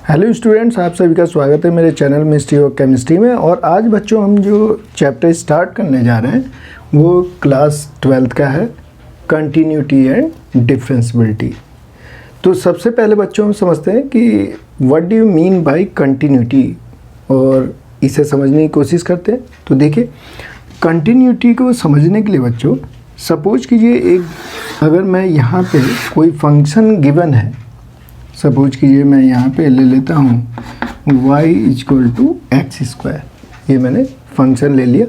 Hello students, आप सभी का स्वागत है मेरे चैनल मिस्ट्री ऑफ केमिस्ट्री में। और आज बच्चों हम जो चैप्टर स्टार्ट करने जा रहे हैं वो क्लास 12th का है, कंटिन्यूटी एंड डिफरेंशियबिलिटी। तो सबसे पहले बच्चों हम समझते हैं कि what do you mean by continuity और इसे समझने की कोशिश करते हैं। तो देखिए, कंटिन्यूटी को समझने के लिए बच्चों सपोज कीजिए अगर मैं यहाँ पे कोई फंक्शन गिवन है, सपोज कीजिए मैं यहाँ पे ले लेता हूँ y equal to x square, ये मैंने फंक्शन ले लिया।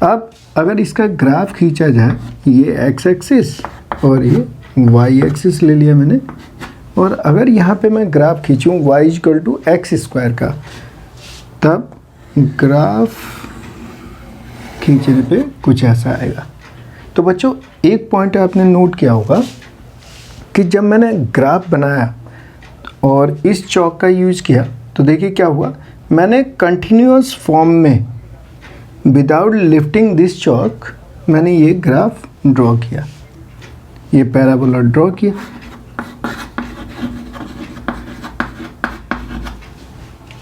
अब अगर इसका ग्राफ खींचा जाए, ये x एक्सिस और ये y एक्सिस ले लिया मैंने, और अगर यहाँ पे मैं ग्राफ खींचूँ y equal to x square का, तब ग्राफ खींचने पे कुछ ऐसा आएगा। तो बच्चों एक पॉइंट आपने नोट किया होगा कि जब मैंने ग्राफ बनाया और इस चौक का यूज़ किया तो देखिए क्या हुआ, मैंने कंटिन्यूअस फॉर्म में विदाउट लिफ्टिंग दिस चौक मैंने ये ग्राफ ड्रॉ किया, ये पैराबोला ड्रॉ किया।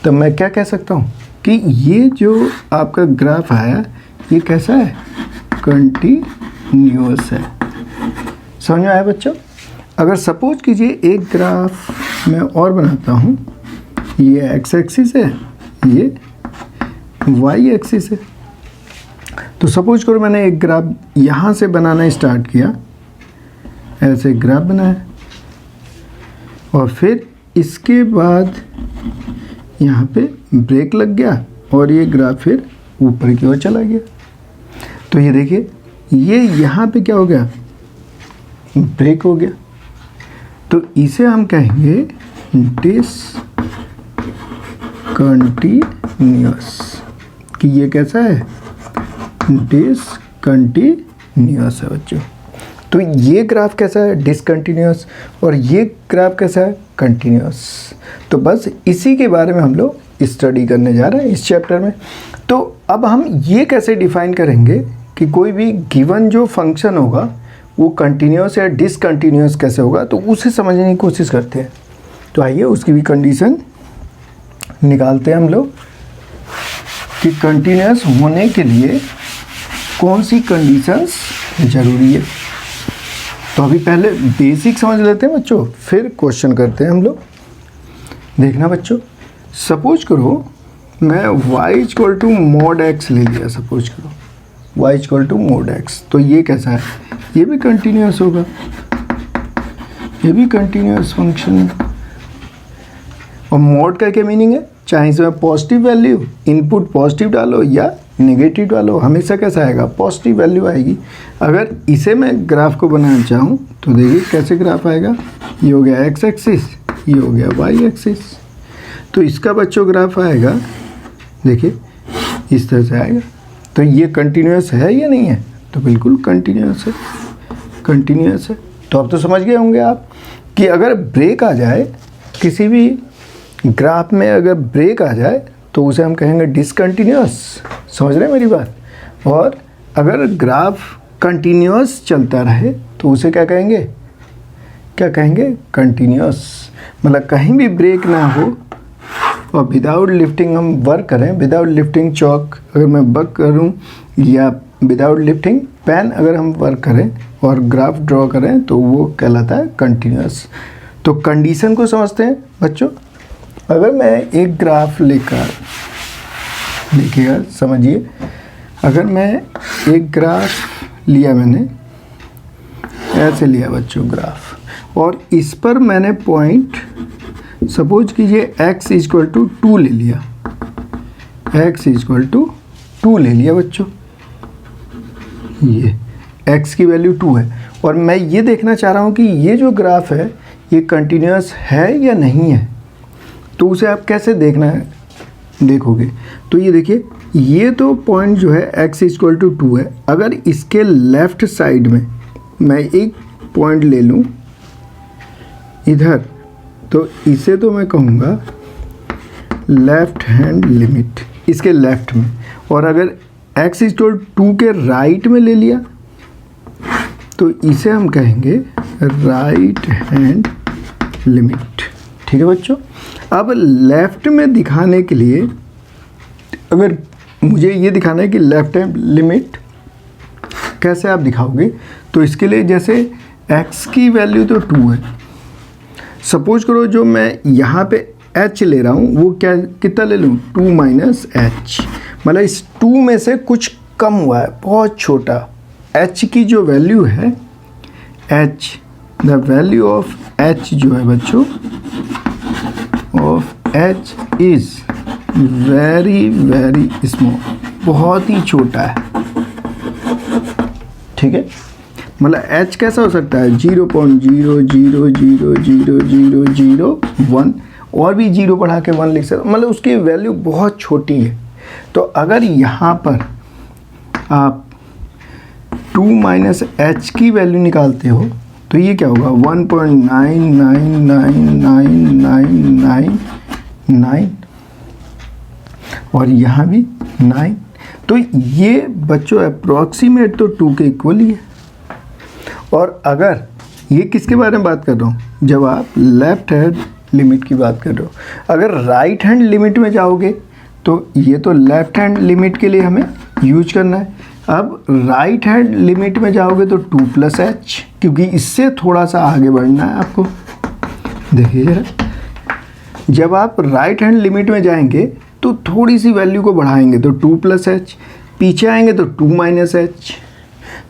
तो मैं क्या कह सकता हूँ कि ये जो आपका ग्राफ आया ये कैसा है, कंटिन्यूअस है। समझ में आया बच्चों? अगर सपोज कीजिए एक ग्राफ मैं और बनाता हूँ, ये एक्स एक्सिस है, ये वाई एक्सिस है। तो सपोज करो मैंने एक ग्राफ यहाँ से बनाना स्टार्ट किया, ऐसे ग्राफ बनाया और फिर इसके बाद यहाँ पे ब्रेक लग गया और ये ग्राफ फिर ऊपर की ओर चला गया। तो ये देखिए, ये यहाँ पे क्या हो गया, ब्रेक हो गया। तो इसे हम कहेंगे डिसकंटिन्यूअस, कि ये कैसा है, डिसकंटिन्यूअस है बच्चों। तो ये ग्राफ कैसा है, डिसकंटिन्यूअस, और ये ग्राफ कैसा है, कंटिन्यूअस। तो बस इसी के बारे में हम लोग स्टडी करने जा रहे हैं इस चैप्टर में। तो अब हम ये कैसे डिफाइन करेंगे कि कोई भी गिवन जो फंक्शन होगा वो कंटिन्यूअस या डिसकंटिन्यूअस कैसे होगा, तो उसे समझने की कोशिश करते हैं। तो आइए उसकी भी कंडीशन निकालते हैं हम लोग कि कंटिन्यूअस होने के लिए कौन सी कंडीशंस ज़रूरी है। तो अभी पहले बेसिक समझ लेते हैं बच्चों, फिर क्वेश्चन करते हैं हम लोग। देखना बच्चों, सपोज करो मैं y equal to mod x ले लिया, सपोज करो y equal to mod x, तो ये कैसा है, ये भी कंटिन्यूअस होगा, ये भी कंटिन्यूअस फंक्शन है। और मॉड का क्या मीनिंग है, चाहे इसमें पॉजिटिव वैल्यू इनपुट पॉजिटिव डालो या नेगेटिव डालो, हमेशा कैसा आएगा, पॉजिटिव वैल्यू आएगी। अगर इसे मैं ग्राफ को बनाना चाहूँ तो देखिए कैसे ग्राफ आएगा, ये हो गया एक्स एक्सिस, ये हो गया वाई एक्सिस। तो इसका बच्चों ग्राफ आएगा, देखिए इस तरह से आएगा। तो ये कंटिन्यूअस है या नहीं है, तो बिल्कुल कंटिन्यूअस है, कंटिन्यूअस है। तो अब तो समझ गए होंगे आप कि अगर ब्रेक आ जाए किसी भी ग्राफ में, अगर ब्रेक आ जाए तो उसे हम कहेंगे डिसकंटिन्यूअस। समझ रहे हैं मेरी बात? और अगर ग्राफ कंटिन्यूअस चलता रहे तो उसे क्या कहेंगे, क्या कहेंगे, कंटिन्यूअस। मतलब कहीं भी ब्रेक ना हो और विदाउट लिफ्टिंग हम वर्क करें, विदाउट लिफ्टिंग चॉक अगर मैं वर्क करूं या विदाउट लिफ्टिंग पेन अगर हम वर्क करें और ग्राफ ड्रॉ करें तो वो कहलाता है कंटिन्यूअस। तो कंडीशन को समझते हैं बच्चों। अगर मैं एक ग्राफ लेकर, देखिएगा समझिए, अगर मैं एक ग्राफ लिया, मैंने ऐसे लिया बच्चों ग्राफ, और इस पर मैंने पॉइंट सपोज कीजिए x इक्वल टू 2 ले लिया, x इक्वल टू 2 ले लिया बच्चों, ये x की वैल्यू 2 है और मैं ये देखना चाह रहा हूँ कि ये जो ग्राफ है ये कंटिन्यूअस है या नहीं है। तो उसे आप कैसे देखना है, देखोगे तो ये देखिए, ये तो पॉइंट जो है x इक्वल टू 2 है। अगर इसके लेफ़्ट साइड में मैं एक पॉइंट ले लूँ इधर, तो इसे तो मैं कहूँगा लेफ़्ट हैंड लिमिट, इसके लेफ़्ट में। और अगर x इक्वल 2 के राइट में ले लिया तो इसे हम कहेंगे राइट हैंड लिमिट। ठीक है बच्चों। अब लेफ्ट में दिखाने के लिए अगर मुझे ये दिखाना है कि लेफ्ट हैंड लिमिट कैसे आप दिखाओगे, तो इसके लिए जैसे x की वैल्यू तो 2 है, सपोज करो जो मैं यहाँ पे h ले रहा हूँ वो क्या कितना ले लूँ 2 माइनस एच, मतलब इस 2 में से कुछ कम हुआ है, बहुत छोटा। h की जो वैल्यू है h, the value of h जो है बच्चों of h is very very small, बहुत ही छोटा है, ठीक है। मतलब h कैसा हो सकता है 0.0000001 और भी 0 बढ़ा के 1 लिख सकते, मतलब उसकी वैल्यू बहुत छोटी है। तो अगर यहाँ पर आप 2 माइनस एच की वैल्यू निकालते हो तो ये क्या होगा 1.999999 और यहाँ भी 9। तो ये बच्चों अप्रॉक्सीमेट तो 2 के इक्वल ही है। और अगर ये किसके बारे में बात कर रहा हूँ, जब आप लेफ्ट हैंड लिमिट की बात कर रहे हो, अगर राइट हैंड लिमिट में जाओगे तो ये तो लेफ्ट हैंड लिमिट के लिए हमें यूज करना है। अब राइट हैंड लिमिट में जाओगे तो 2 प्लस एच, क्योंकि इससे थोड़ा सा आगे बढ़ना है आपको। देखिए जरा, जब आप राइट हैंड लिमिट में जाएंगे तो थोड़ी सी वैल्यू को बढ़ाएंगे तो 2 प्लस एच, पीछे आएंगे तो 2 माइनस एच।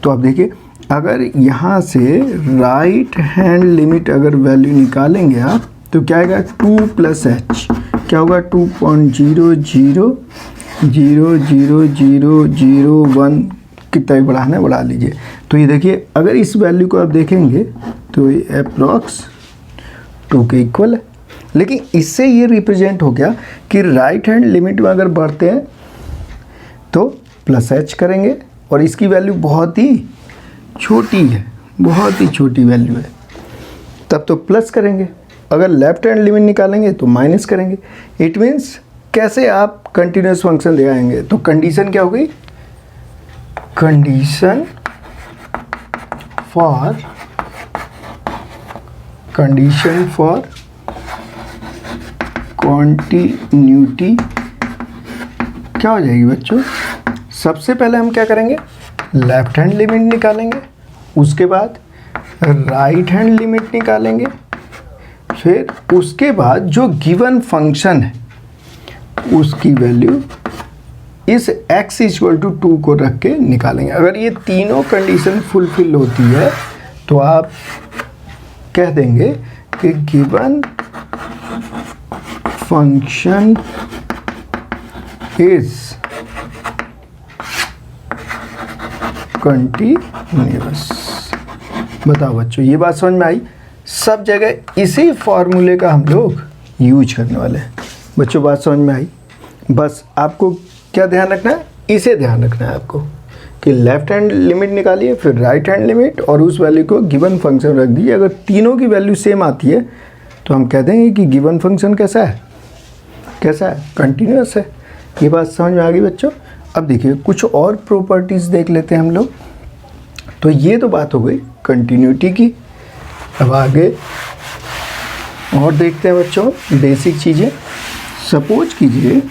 तो आप देखिए अगर यहाँ से राइट हैंड लिमिट अगर वैल्यू निकालेंगे आप तो क्या आएगा 2 प्लस एच, क्या होगा 2.0000001, कितना ही बढ़ाना है बढ़ा लीजिए। तो ये देखिए अगर इस वैल्यू को आप देखेंगे तो ये अप्रॉक्स 2 के इक्वल है। लेकिन इससे ये रिप्रेजेंट हो गया कि राइट हैंड लिमिट में अगर बढ़ते हैं तो प्लस एच करेंगे और इसकी वैल्यू बहुत ही छोटी है, बहुत ही छोटी वैल्यू है, तब तो प्लस करेंगे। अगर लेफ्ट हैंड लिमिट निकालेंगे तो माइनस करेंगे। इट मीन्स कैसे आप कंटिन्यूस फंक्शन ले आएंगे, तो कंडीशन क्या हो गई, कंडीशन फॉर कॉन्टिन्यूटी क्या हो जाएगी बच्चों, सबसे पहले हम क्या करेंगे लेफ्ट हैंड लिमिट निकालेंगे, उसके बाद राइट हैंड लिमिट निकालेंगे, फिर उसके बाद जो गिवन फंक्शन है उसकी वैल्यू इस x इक्वल टू 2 को रख के निकालेंगे। अगर ये तीनों कंडीशन फुलफिल होती है तो आप कह देंगे कि गिवन फंक्शन इज कंटिन्यूअस। बताओ बच्चों ये बात समझ में आई। सब जगह इसी फॉर्मूले का हम लोग यूज करने वाले हैं। बच्चों बात समझ में आई। बस आपको क्या ध्यान रखना है, इसे ध्यान रखना है आपको कि लेफ्ट हैंड लिमिट निकालिए फिर राइट हैंड लिमिट और उस वैल्यू को गिवन फंक्शन रख दीजिए। अगर तीनों की वैल्यू सेम आती है तो हम कह देंगे कि गिवन फंक्शन कैसा है, कैसा है, कंटिन्यूअस है। ये बात समझ में आ गई बच्चों। अब देखिए कुछ और प्रॉपर्टीज़ देख लेते हैं हम लोग। तो ये तो बात हो गई कंटिन्यूटी की। अब आगे और देखते हैं बच्चों बेसिक चीज़ें। सपोज कीजिए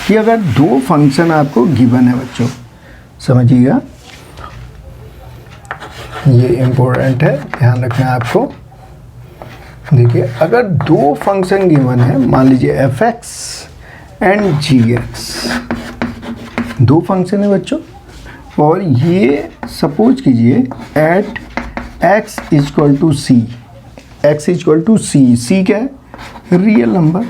कि अगर दो फंक्शन आपको गिवन है बच्चों, समझिएगा ये इम्पोर्टेंट है, ध्यान रखना है आपको। देखिए अगर दो फंक्शन गिवन है, मान लीजिए f x and g x, दो फंक्शन है बच्चों, और ये सपोज कीजिए at x equal to c, x equal to c, c क्या है रियल नंबर,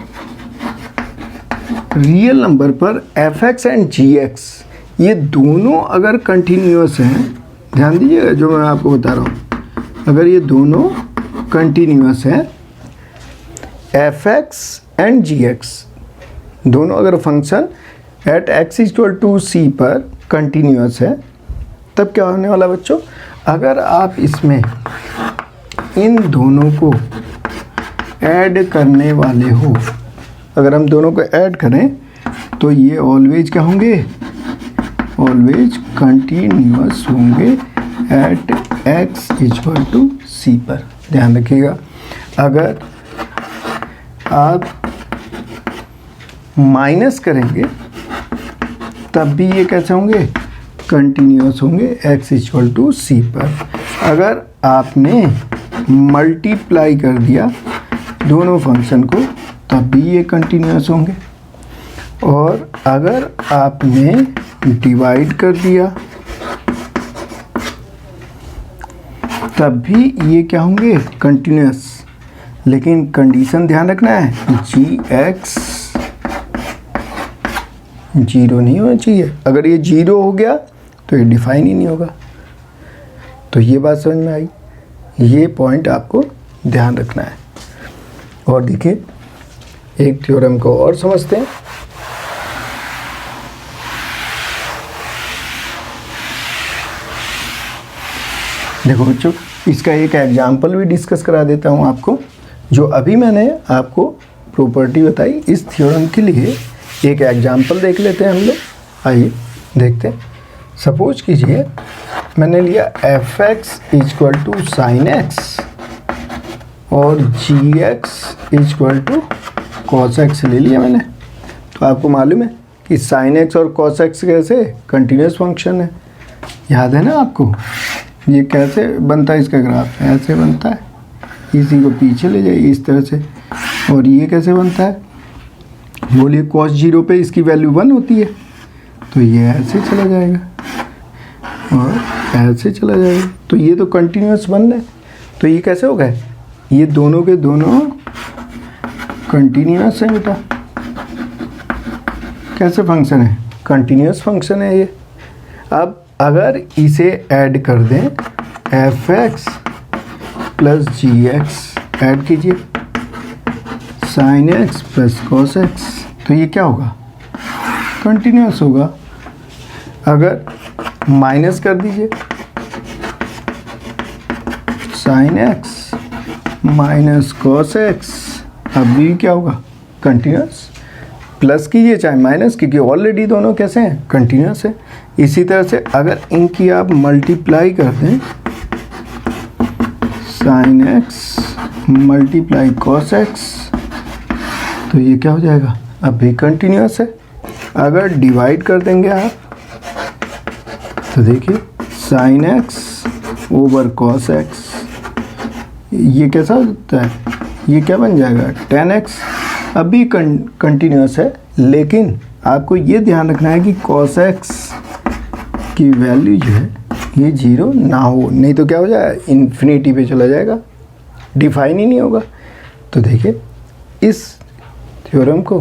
रियल नंबर पर f x and g x ये दोनों अगर कंटिन्यूअस हैं, ध्यान दीजिएगा जो मैं आपको बता रहा हूँ, अगर ये दोनों कंटिन्यूअस हैं f x and g x, दोनों अगर function at x equal to c पर कंटिन्यूअस है, तब क्या होने वाला बच्चों, अगर आप इसमें इन दोनों को ऐड करने वाले हो, अगर हम दोनों को ऐड करें तो ये ऑलवेज क्या होंगे, ऑलवेज कंटिन्यूअस होंगे eight x equal to c पर। ध्यान रखिएगा अगर आप माइनस करेंगे तब भी ये कैसे होंगे, कंटिन्यूस होंगे x इक्वल टू सी पर। अगर आपने मल्टीप्लाई कर दिया दोनों फंक्शन को तब भी ये कंटिन्यूस होंगे, और अगर आपने डिवाइड कर दिया तब भी ये क्या होंगे, कंटिन्यूस। लेकिन कंडीशन ध्यान रखना है, g(x) 0 नहीं होना चाहिए। अगर ये 0 हो गया तो ये डिफाइन ही नहीं होगा। तो ये बात समझ में आई, ये पॉइंट आपको ध्यान रखना है। और देखिए एक थ्योरम को और समझते हैं। देखो बच्चों, इसका एक एग्जाम्पल भी डिस्कस करा देता हूँ आपको। जो अभी मैंने आपको प्रॉपर्टी बताई, इस थ्योरम के लिए एक एग्जाम्पल देख लेते हैं हम लोग। आइए देखते हैं। सपोज कीजिए मैंने लिया f(x) equal to sine x और g(x) equal to cos x ले लिया मैंने। तो आपको मालूम है कि साइन एक्स और कॉस एक्स कैसे कंटिन्यूस फंक्शन है, याद है ना आपको। ये कैसे बनता है इसका ग्राफ, ऐसे बनता है, इसी को पीछे ले जाइए इस तरह से। और ये कैसे बनता है, बोलिए cos 0 पे इसकी वैल्यू 1 होती है, तो ये ऐसे चला जाएगा और ऐसे चला जाएगा। तो ये तो कंटिन्यूस बन रहा है। तो ये कैसे हो गए, ये दोनों के दोनों कंटिन्यूस है बेटा। कैसे फंक्शन है, कंटिन्यूस फंक्शन है ये। अब अगर इसे ऐड कर दें f(x) प्लस g(x) ऐड कीजिए sin x plus cos x, तो ये क्या होगा, कंटिन्यूस होगा। अगर माइनस कर दीजिए sin x minus cos x, अब भी क्या होगा, कंटिन्यूस। प्लस कीजिए चाहे माइनस, क्योंकि ऑलरेडी दोनों कैसे हैं, कंटिन्यूस है। इसी तरह से अगर इनकी आप मल्टीप्लाई कर दें sin x multiply cos x, तो ये क्या हो जाएगा, अब भी कंटिन्यूस है। अगर डिवाइड कर देंगे आप तो देखिए sin x over cos x, ये कैसा होता है, ये क्या बन जाएगा, tan x। अब भी कंटिन्यूस है, लेकिन आपको ये ध्यान रखना है कि cos x की वैल्यू जो है ये 0 ना हो, नहीं तो क्या हो जाएगा, इन्फिनिटी पे चला जाएगा, डिफाइन ही नहीं होगा। तो देखिए इस थ्योरम को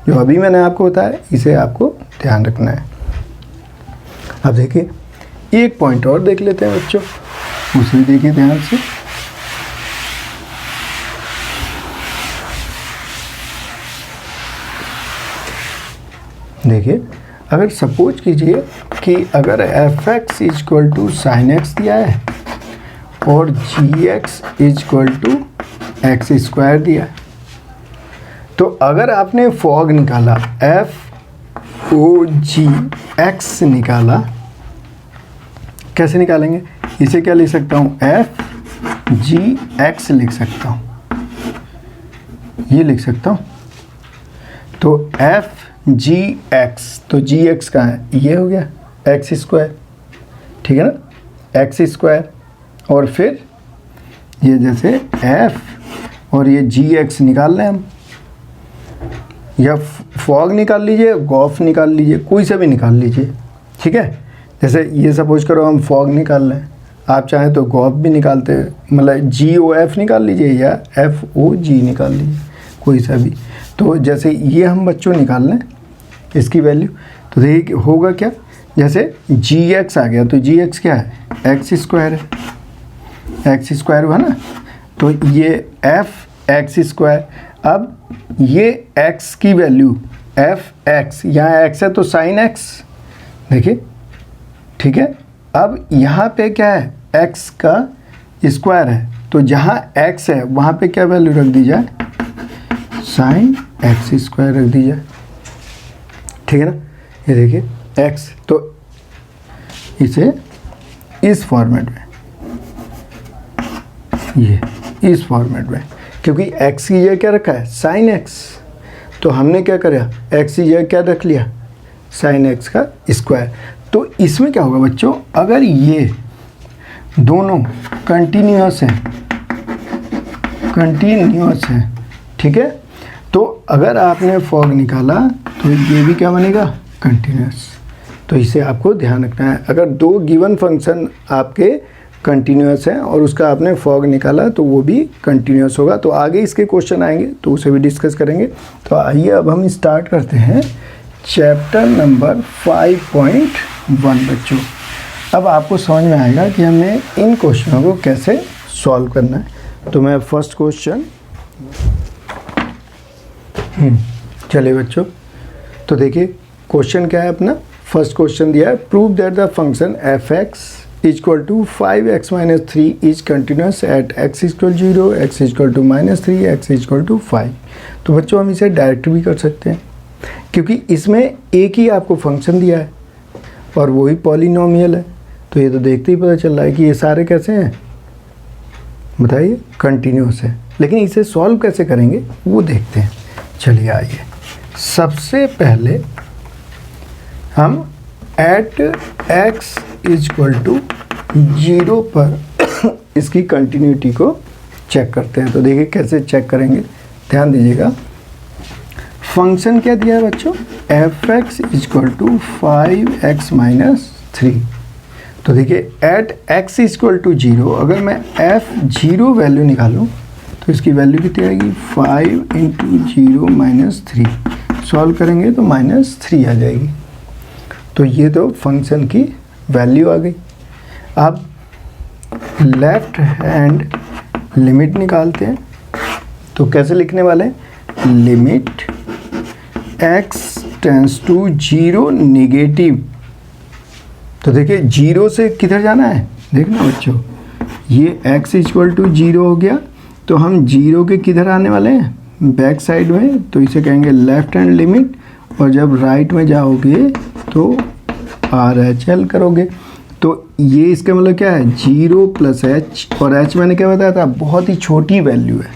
जो अभी मैंने आपको बताया, इसे आपको ध्यान रखना है। अब देखिए एक पॉइंट और देख लेते हैं बच्चों, उसे देखिए ध्यान से। देखिए अगर सपोज कीजिए कि अगर f(x) equal to sine x दिया है और g(x) equal to x square दिया है, तो अगर आपने फॉग निकाला f(o(g)(x) निकाला, कैसे निकालेंगे, इसे क्या लिख सकता हूँ, f(g)(x) लिख सकता हूँ, ये लिख सकता हूँ। तो f(g)(x), तो g(x) कहाँ है, ये हो गया एक्स स्क्वायर, ठीक है ना, एक्स स्क्वायर। और फिर ये जैसे f और ये g(x) निकाल लें हम, या फॉग निकाल लीजिए, गॉफ निकाल लीजिए, कोई सा भी निकाल लीजिए, ठीक है। जैसे ये सपोज करो हम फॉग निकाल लें, आप चाहें तो गॉफ भी निकालते, मतलब GOF निकाल लीजिए या FOG निकाल लीजिए, कोई सा भी। तो जैसे ये हम बच्चों निकाल लें इसकी वैल्यू, तो देखिए होगा क्या, जैसे g(x) आ गया, तो g(x) क्या है, एक्स स्क्वायर है, एक्स स्क्वायर हुआ ना, तो ये f(x) स्क्वायर। अब ये x की वैल्यू f(x), यहाँ x है तो sin x, देखिए, ठीक है। अब यहाँ पे क्या है, x का स्क्वायर है, तो जहाँ x है वहाँ पे क्या वैल्यू रख दी जाए, sin x स्क्वायर रख दी जाए, ठीक है ना। ये देखिए x, तो इसे इस फॉर्मेट में, ये इस फॉर्मेट में, क्योंकि x की जगह क्या रखा है, साइन x, तो हमने क्या करा, x की जगह क्या रख लिया, साइन x का स्क्वायर। तो इसमें क्या होगा बच्चों, अगर ये दोनों कंटिन्यूअस हैं, ठीक है, तो अगर आपने फॉग निकाला तो ये भी क्या बनेगा, कंटिन्यूअस। तो इसे आपको ध्यान रखना है। अगर दो गिवन फंक्शन आपके कंटिन्यूअस हैं और उसका आपने फॉग निकाला तो वो भी कंटिन्यूअस होगा। तो आगे इसके क्वेश्चन आएंगे तो उसे भी डिस्कस करेंगे। तो आइए अब हम स्टार्ट करते हैं चैप्टर नंबर 5.1 बच्चों। अब आपको समझ में आएगा कि हमें इन क्वेश्चनों को कैसे सॉल्व करना है। तो मैं फर्स्ट क्वेश्चन चलिए बच्चों, तो देखिए क्वेश्चन क्या है अपना। फर्स्ट क्वेश्चन दिया है, prove that the function f x equal to 5x minus 3 is continuous at x equal 0, x equal to minus 3, x equal to 5। तो बच्चों हम इसे डायरेक्ट भी कर सकते हैं क्योंकि इसमें एक ही आपको फंक्शन दिया है और वही पॉलिनोमियल है। तो ये तो देखते ही पता चल रहा है कि ये सारे कैसे हैं, बताइए, कंटिन्यूस है। लेकिन इसे सॉल्व कैसे करेंगे वो देखते हैं। चलिए आइए, सबसे पहले हम एट x इक्वल टू 0 पर इसकी कंटिन्यूटी को चेक करते हैं। तो देखिए कैसे चेक करेंगे, ध्यान दीजिएगा। फंक्शन क्या दिया है बच्चों, f x equal to 5x minus 3। तो देखिए एट x इक्वल टू 0, अगर मैं f0 वैल्यू निकालूं तो इसकी वैल्यू कितनी आएगी, 5 इंटू 0 माइनस 3। सॉल्व करेंगे तो माइनस 3 आ जाएगी। तो ये तो फंक्शन की वैल्यू आ गई। अब लेफ्ट हैंड लिमिट निकालते हैं। तो कैसे लिखने वाले हैं, limit x tends to 0 negative. तो देखिए 0 से किधर जाना है, देखना बच्चों, ये x इक्वल टू 0 हो गया। तो हम 0 के किधर आने वाले हैं, बैक साइड में। तो इसे कहेंगे लेफ्ट हैंड लिमिट, और जब राइट में जाओगे तो RHL करोगे। तो ये इसका मतलब क्या है, 0 प्लस h, और h मैंने क्या बताया था, बहुत ही छोटी वैल्यू है।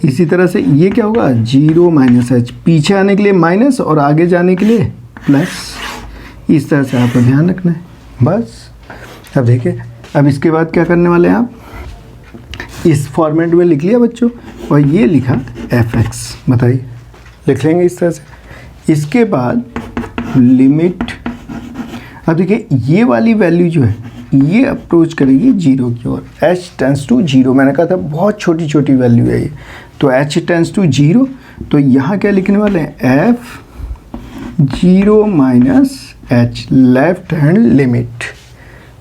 इसी तरह से ये क्या होगा, 0 माइनस h, पीछे आने के लिए माइनस और आगे जाने के लिए प्लस। इस तरह से आपको ध्यान रखना है बस। अब देखिए, अब इसके बाद क्या करने वाले हैं आप, इस फॉर्मेट में लिख लिया बच्चों, और ये लिखा fx, बताइए, लिख लेंगे इस तरह से। इसके बाद लिमिट, अब देखिए ये वाली वैल्यू जो है ये अप्रोच करेगी 0 की ओर, h टेंस टू 0। मैंने कहा था बहुत छोटी छोटी वैल्यू है ये। तो h टेंस टू 0, तो यहाँ क्या लिखने वाले हैं, f0 minus h, left hand limit.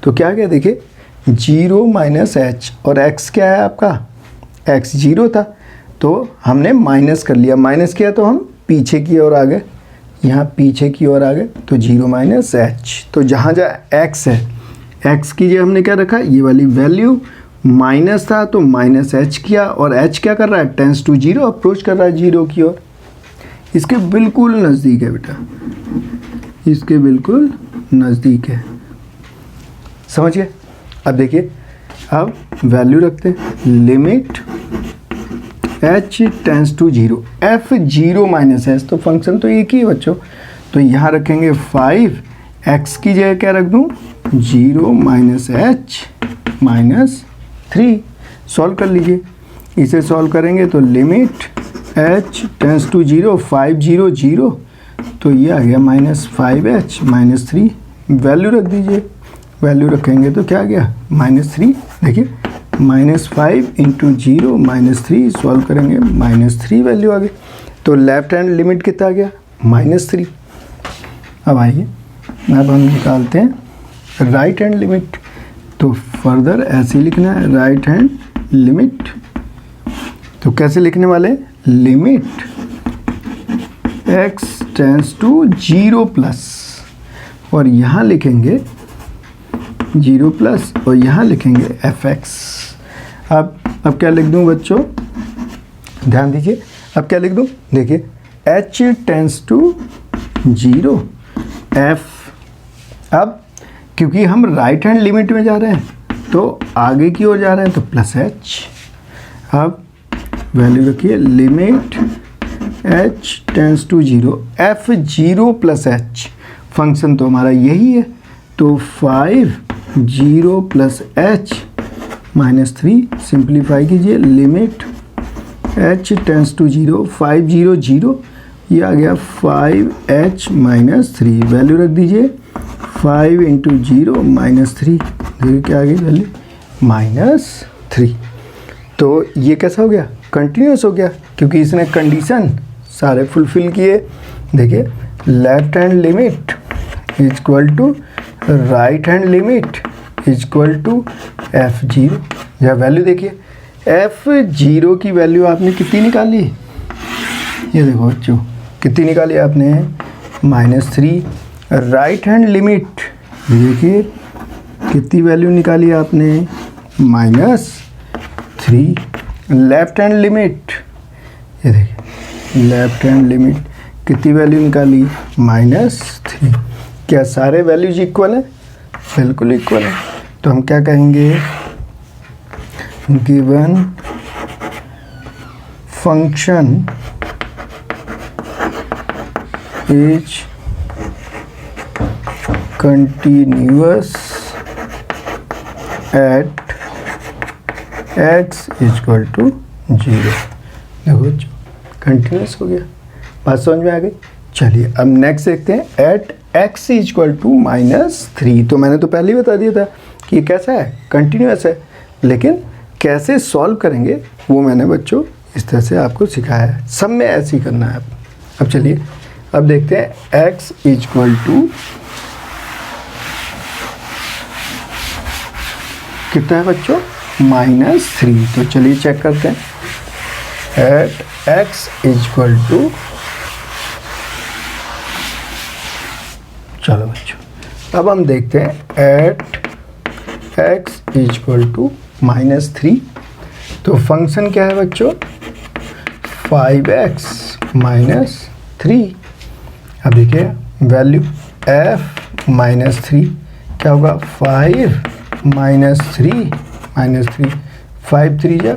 तो क्या क्या देखिए, 0 माइनस h, और x क्या है आपका, x 0 था तो हमने माइनस कर लिया, माइनस किया तो हम पीछे की ओर आ गए, यहाँ पीछे की ओर आ गए। तो 0 माइनस h, तो जहाँ जहाँ x है, x की जगह हमने क्या रखा, ये वाली वैल्यू, माइनस था तो माइनस h किया, और h क्या कर रहा है, टेंस टू 0, अप्रोच कर रहा है 0 की ओर। इसके बिल्कुल नज़दीक है बेटा, इसके बिल्कुल नज़दीक है, समझिए। अब देखिए, अब वैल्यू रखते हैं, limit h tends to 0, f0 minus h, तो फंक्शन तो एक ही है बच्चों। तो यहाँ रखेंगे 5, x की जगह क्या रख दूँ, 0 माइनस h माइनस 3। सॉल्व कर लीजिए, इसे सॉल्व करेंगे तो लिमिट h टेंस टू 0, 5 0 0, तो ये आ गया माइनस 5h माइनस 3। वैल्यू रख दीजिए, वैल्यू रखेंगे तो क्या आ गया, माइनस 3। देखिए माइनस 5 इंटू 0 माइनस 3, सॉल्व करेंगे माइनस 3 वैल्यू आ गई। तो लेफ्ट हैंड लिमिट कितना आ गया, माइनस 3। अब आइए, अब हम निकालते हैं राइट हैंड लिमिट। तो फर्दर ऐसे लिखना है, राइट हैंड लिमिट। तो कैसे लिखने वाले, limit x tends to 0 plus, और यहाँ लिखेंगे 0 प्लस, और यहाँ लिखेंगे fx। अब क्या लिख दूँ बच्चों, ध्यान दीजिए, अब क्या लिख दूँ, देखिए h टेंस टू 0 f। अब क्योंकि हम राइट हैंड लिमिट में जा रहे हैं तो आगे की ओर जा रहे हैं तो प्लस h। अब वैल्यू रखिए limit h tends to 0 f 0 plus h, function तो हमारा यही है, तो 5 0 प्लस h माइनस 3, सिंप्लीफाई कीजिए लिमिट h टेंस टू 0 5 0 0, ये आ गया 5h माइनस 3, वैल्यू रख दीजिए 5 इंटू 0 माइनस 3, देखिए क्या आ गई वैल्यू -3। तो ये कैसा हो गया, कंटिन्यूस हो गया, क्योंकि इसने कंडीशन सारे फुलफिल किए। देखिए left hand limit is equal to right hand limit is equal to f0। यह वैल्यू देखिए f0 की वैल्यू आपने कितनी निकाली, ये देखो बच्चों कितनी निकाली आपने -3। राइट हैंड लिमिट देखिए कितनी वैल्यू निकाली आपने -3। लेफ्ट हैंड लिमिट, ये देखिए लेफ्ट हैंड लिमिट कितनी वैल्यू निकाली -3। क्या सारे वैल्यूज इक्वल है, बिल्कुल इक्वल है। तो हम क्या कहेंगे, given function is continuous at x equal to 0। देखो बच्चों कंटिन्यूस हो गया, बात समझ में आ गई। चलिए अब नेक्स्ट देखते हैं एट x इक्वल टू -3। तो मैंने तो पहले ही बता दिया था कि ये कैसा है, कंटिन्यूस है, लेकिन कैसे सॉल्व करेंगे वो मैंने बच्चों इस तरह से आपको सिखाया है, सब में ऐसे ही करना है। अब चलिए अब देखते हैं x इक्वल टू कितना है बच्चों -3। तो चलिए चेक करते हैं एट x इक्वल टू, चलो बच्चों अब हम देखते हैं एट x इक्वल टू -3। तो फंक्शन क्या है बच्चों 5x -3। अब देखिए वैल्यू f -3 क्या होगा 5 -3 5 3 जा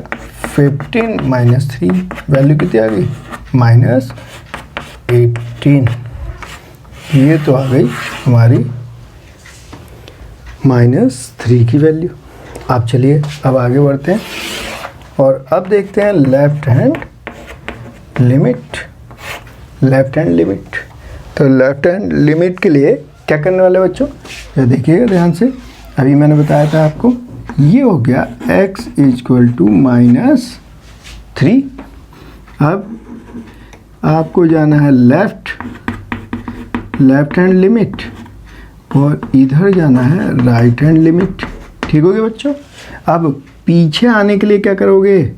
15 -3, वैल्यू कितनी आ गई -18। ये तो आ गई हमारी -3 की वैल्यू। आप चलिए अब आगे बढ़ते हैं और अब देखते हैं left hand limit. Left hand limit, तो लेफ्ट हैंड लिमिट के लिए क्या करने वाले बच्चों, ये देखिएगा ध्यान से। अभी मैंने बताया था आपको, ये हो गया x इक्वल टू -3। अब आपको जाना है लेफ्ट हैंड लिमिट और इधर जाना है राइट हैंड लिमिट। ठीक हो गया बच्चों। अब पीछे आने के लिए क्या करोगे,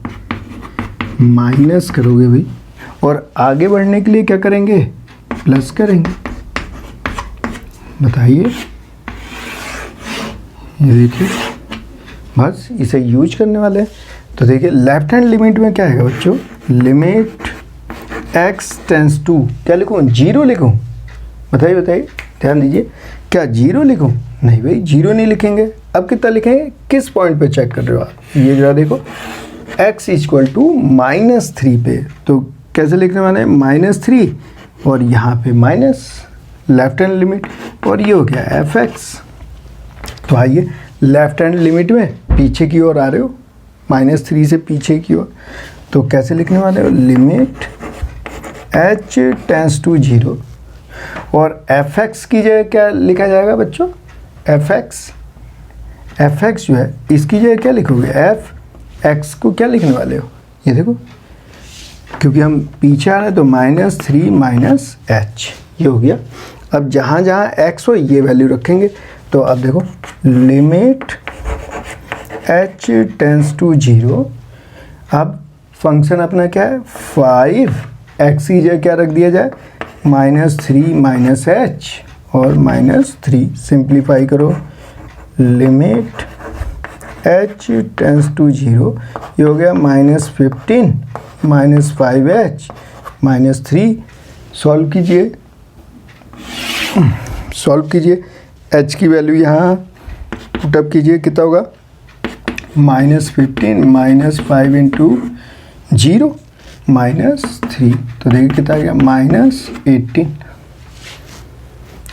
माइनस करोगे भाई, और आगे बढ़ने के लिए क्या करेंगे, प्लस करेंगे। बताइए, ये देखिए बस इसे यूज करने वाले हैं। तो देखिए लेफ्ट हैंड लिमिट में क्या है बच्चों, लिमिट x टेंस टू, क्या लिखूँ 0 लिखूँ, बताइए ध्यान दीजिए, क्या 0 लिखूँ, नहीं भाई 0 नहीं लिखेंगे। अब कितना लिखेंगे, किस पॉइंट पे चेक कर रहे हो आप, ये जरा देखो x इक्वल टू -3 पे। तो कैसे लिखने वाले -3 और यहाँ पे माइनस लेफ्ट हैंड लिमिट, और ये हो गया fx। तो आइए लेफ्ट हैंड लिमिट में पीछे की ओर आ रहे हो, -3 से पीछे की ओर, तो कैसे लिखने वाले हो, लिमिट h टेंस टू 0 और fx की जगह क्या लिखा जाएगा बच्चों, fx जो है इसकी जगह क्या लिखोगे, fx को क्या लिखने वाले हो, ये देखो क्योंकि हम पीछे आ रहे हैं तो -3 h, ये हो गया। अब जहाँ जहाँ x हो ये वैल्यू रखेंगे। तो अब देखो लिमिट h टेंस टू 0, अब फंक्शन अपना क्या है 5x की जगह क्या रख दिया जाए, -3 h और -3, सिंप्लीफाई करो, लिमिट h टेंस टू 0, ये हो गया -15 5h -3। सॉल्व कीजिए h की वैल्यू यहाँ पुटअप कीजिए, कितना होगा, -15 -5 इंटू 0 -3, तो देखिए कितना आ गया -18।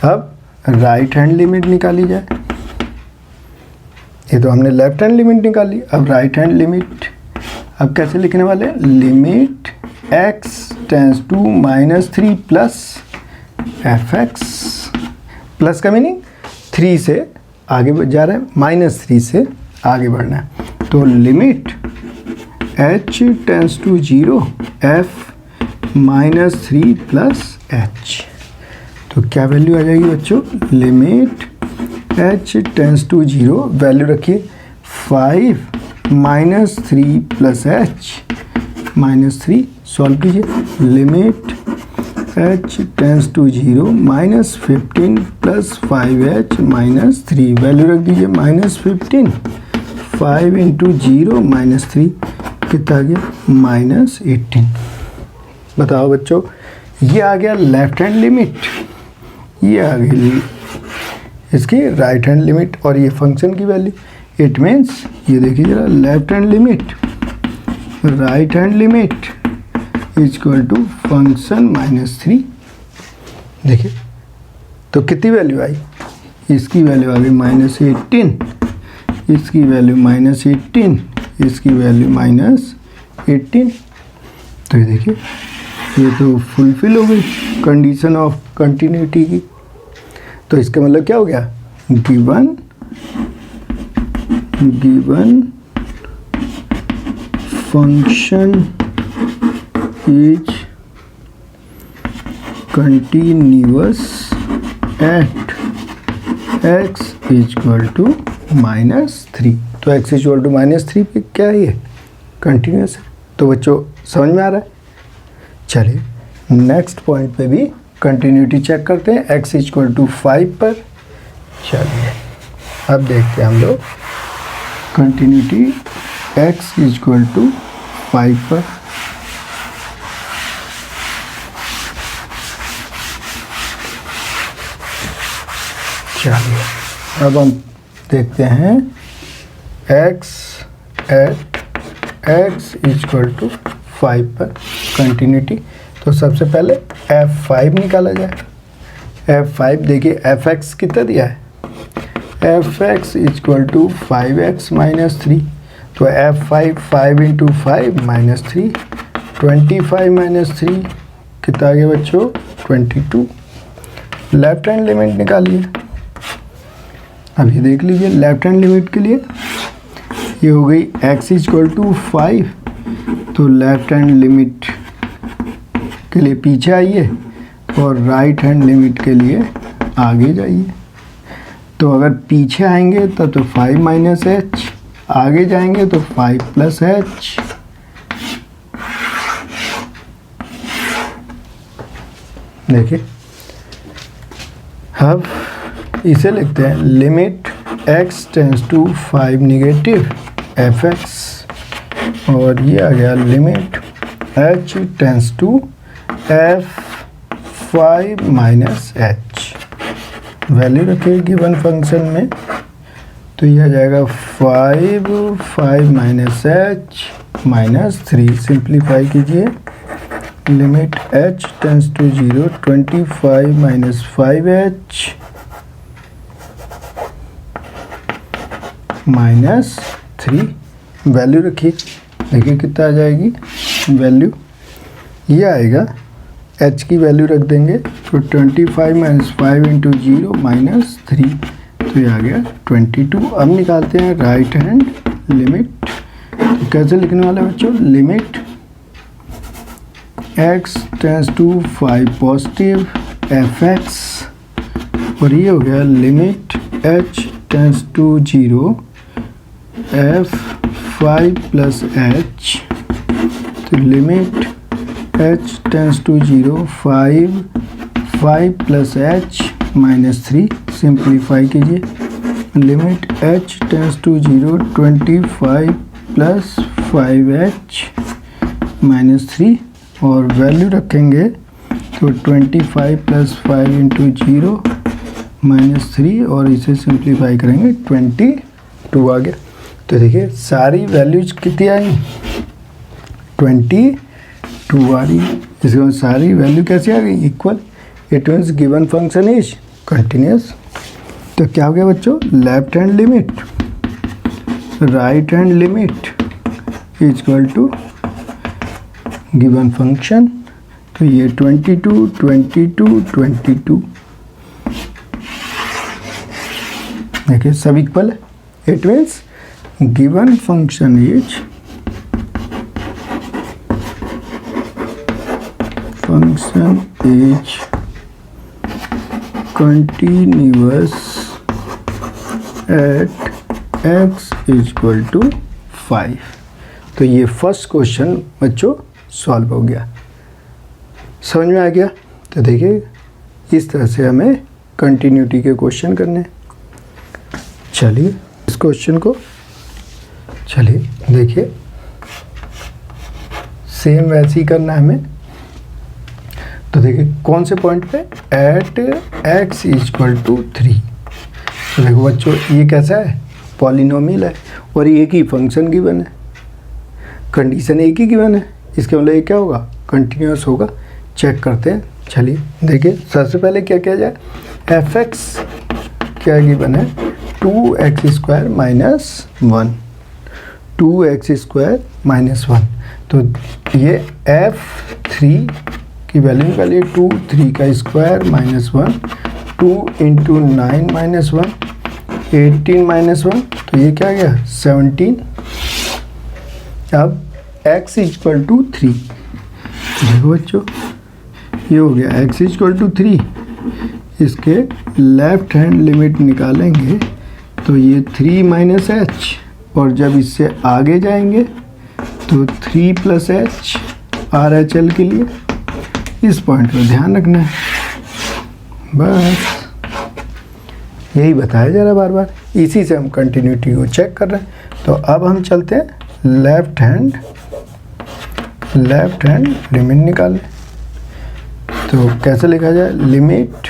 अब राइट हैंड लिमिट निकाली जाए। ये तो हमने लेफ्ट हैंड लिमिट निकाली, अब राइट हैंड लिमिट अब कैसे लिखने वाले हैं? Limit x tends to -3 plus fx, plus का मीनिंग 3 से आगे जा रहा है, -3 से आगे बढ़ना है। तो limit h tends to 0 f -3 plus h, तो क्या वैल्यू आ जाएगी बच्चों? Limit h tends to 0, value रखिए 5 -3 प्लस h -3, सॉल्व कीजिए। Limit h tends to 0 -15 plus 5h -3, value रख दीजिए -15, 5 इंटू 0 -3 कितना आ गया? -18। बताओ बच्चों, ये आ गया लेफ्ट हैंड लिमिट, ये आ गई इसकी राइट हैंड लिमिट, और ये फंक्शन की वैल्यू। इट मीन्स ये देखिए जरा, left hand limit right hand limit is equal to function -3। देखिए तो कितनी वैल्यू आई? इसकी वैल्यू आ गई -18, इसकी वैल्यू -18, इसकी वैल्यू -18। तो ये देखिए ये तो फुलफिल हो गई कंडीशन ऑफ कंटिन्यूटी की। तो इसका मतलब क्या हो गया? Given function is continuous at x equal to -3। तो x इक्वल टू -3 पे क्या है? ये कंटिन्यूअस है। तो बच्चों समझ में आ रहा है? चलिए नेक्स्ट पॉइंट पे भी कंटिन्यूटी चेक करते हैं, x इक्वल टू 5 पर। चलिए अब देखते हैं हम लोग कंटिन्यूटी x इक्वल टू 5 पर। चलिए अब हम देखते हैं x at x equal to 5 पर कंटिन्यूटी। तो सबसे पहले f5 निकाला जाए। f5 देखिए fx कितना दिया है? fx इक्वल टू 5x -3, तो f5 5 इंटू 5 -3, 25 -3 कितना आ गया बच्चों? 22। लेफ्ट हैंड लिमिट निकालिए। अब ये देख लीजिए लेफ्ट हैंड लिमिट के लिए ये हो गई x इक्वल टू 5, तो लेफ्ट हैंड लिमिट के लिए पीछे आइए और राइट हैंड लिमिट के लिए आगे जाइए। तो अगर पीछे आएंगे तब तो 5 -h, आगे जाएंगे तो 5 + h। देखिए अब इसे लिखते हैं limit x tends to 5 negative fx, और ये आ गया limit h tends to f5 -h। Value रखिए गिवन फंक्शन में, तो ये आ जाएगा 5 -h -3। सिंप्लीफाई कीजिए। Limit h tends to 0 25 - 5h -3। Value रखिए, देखिए कितना आ जाएगी वैल्यू? ये आएगा h की वैल्यू रख देंगे तो 25 - 5 इंटू 0 -3, तो ये आ गया 22। अब निकालते हैं राइट हैंड लिमिट। तो कैसे लिखने वाले बच्चों? Limit x tends to 5 positive fx, और ये हो गया limit h tends to 0 f5 + h, तो limit h tends to 0 5 + h -3। Simplify कीजिए। Limit h tends to 0 25 + 5h -3, और वैल्यू रखेंगे तो 25 + 5 इंटू 0 -3, और इसे सिंप्लीफाई करेंगे 22 आ गया। तो देखिए सारी वैल्यूज कितनी आई? 22 आ रही है। इसमें सारी वैल्यू कैसे आ गई? Equal. It means given function is continuous. तो क्या हो गया बच्चों? Left hand limit right hand limit is equal to given function. तो ये 22 22 22 देखिए सब इक्वल है। It means given function is continuous at x is equal to 5। तो ये फर्स्ट क्वेश्चन बच्चों सॉल्व हो गया। समझ में आ गया? तो देखिए इस तरह से हमें कंटिन्यूटी के क्वेश्चन करने। चलिए इस क्वेश्चन को चलिए देखिए, सेम वैसे ही करना है हमें। तो देखिए कौन से पॉइंट पे? At x is equal to 3। तो देखो बच्चों ये कैसा है? पॉलिनोमियल है और एक ही फंक्शन गिवन है, कंडीशन एक ही गिवन है, इसके मतलब ये क्या होगा? कंटिन्यूस होगा। चेक करते हैं। चलिए देखिए सबसे पहले क्या किया जाए? fx क्या गिवन है? 2x² minus 1, 2x² minus 1। तो ये f3 की वैल्यू निकालिए। 2 3 का square minus 1, 2 into 9 minus 1, 18 minus 1। तो ये क्या गया? 17। अब x इक्वल टू 3। देखो बच्चों ये हो गया x इक्वल टू 3। इसके लेफ्ट हैंड लिमिट निकालेंगे तो ये 3 माइनस h, और जब इससे आगे जाएंगे तो 3 प्लस h RHL के लिए। इस पॉइंट पर ध्यान रखना है, बस यही बताया जा रहा है बार बार। इसी से हम कंटिन्यूटी को चेक कर रहे हैं। तो अब हम चलते हैं लेफ्ट हैंड लिमिट निकालने। तो कैसे लिखा जाए? Limit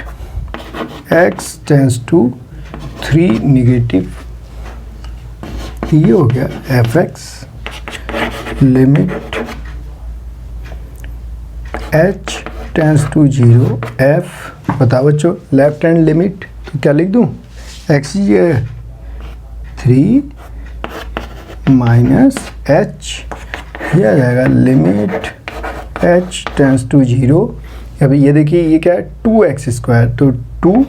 x tends to 3 negative. ये हो गया fx। Limit h tends to 0 f। बताओ बच्चों लेफ्ट हैंड लिमिट तो क्या लिख दूं? x ये 3 माइनस h, ये आ जाएगा लिमिट h टेंस टू 0। अभी ये देखिए ये क्या है? 2x²। तो 2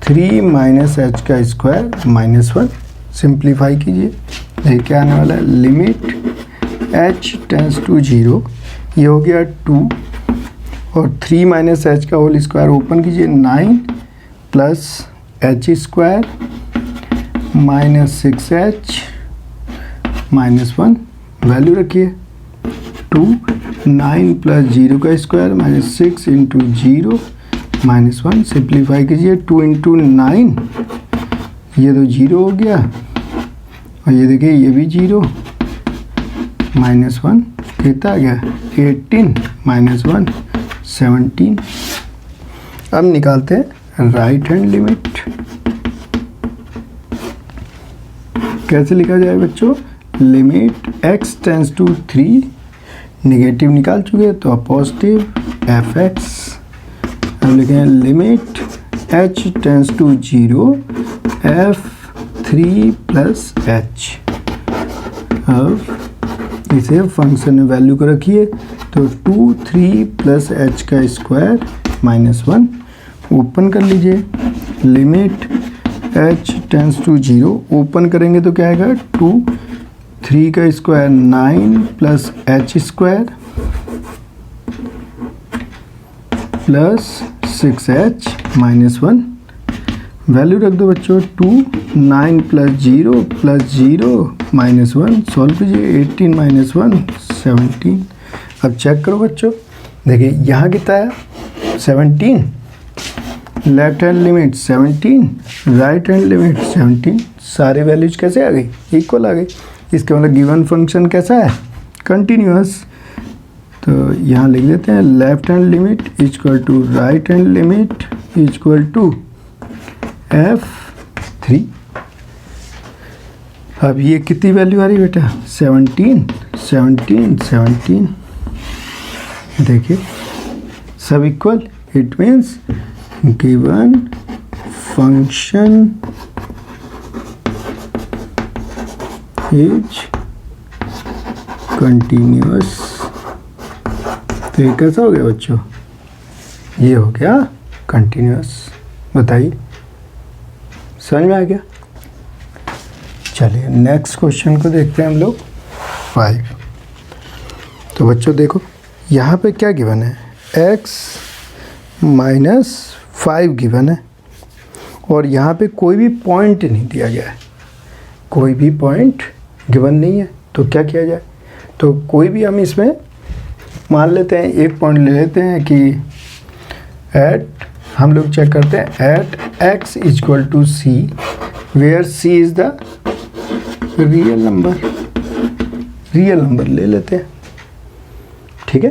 3 माइनस h का स्क्वायर माइनस 1। सिंप्लीफाई कीजिए, ये क्या आने वाला है? लिमिट h टेंस टू 0, ये हो गया 2 और 3 माइनस h का होल स्क्वायर ओपन कीजिए, 9 plus h² minus 6h minus 1। Value रखिए 2, 9 प्लस 0 का square minus 6 into 0 minus 1। Simplify कीजिए, 2 इंटू 9, ये तो 0 हो गया, और ये देखिए ये भी 0 माइनस 1 कितना आ गया? 18 माइनस 1 17। अब निकालते हैं राइट हैंड लिमिट। कैसे लिखा जाए बच्चों? Limit x tends to 3 negative निकाल चुके हैं तो अब पॉजिटिव fx। अब लिखें limit h tends to 0 f3 plus h। अब इसे फंक्शन में वैल्यू को रखिए तो 2 3 प्लस h का स्क्वायर माइनस 1। ओपन कर लीजिए, limit h tends to 0 open करेंगे तो क्या आएगा? 2 3 का square 9 plus h square plus 6h minus 1। Value रख दो बच्चों 2 9 प्लस 0 माइनस 1। सॉल्व कीजिए, 18 माइनस 1 17। अब चेक करो बच्चों, देखिए यहाँ कितना है? 17। Left hand limit 17, right hand limit 17। सारे वैल्यूज कैसे आ गई? इक्वल आ गई। इसका मतलब गिवन फंक्शन कैसा है? कंटिन्यूअस। तो यहाँ लिख देते हैं left hand limit equal to right hand limit equal to f3। अब ये कितनी वैल्यू आ रही बेटा 17 17 17 देखिए सब equal it means given function is continuous. तो ये कैसा हो गया बच्चों, ये हो गया कंटिन्यूअस। बताइए समझ में आ गया। चलिए नेक्स्ट क्वेश्चन को देखते हैं हम लोग 5। तो बच्चों देखो यहाँ पे क्या गिवन है, x -5 गिवन है और यहाँ पे कोई भी पॉइंट नहीं दिया गया है, कोई भी पॉइंट गिवन नहीं है। तो क्या किया जाए, तो कोई भी हम इसमें मान लेते हैं, एक पॉइंट ले लेते हैं कि एट, हम लोग चेक करते हैं at x = c where c is the real number ले लेते हैं। ठीक है,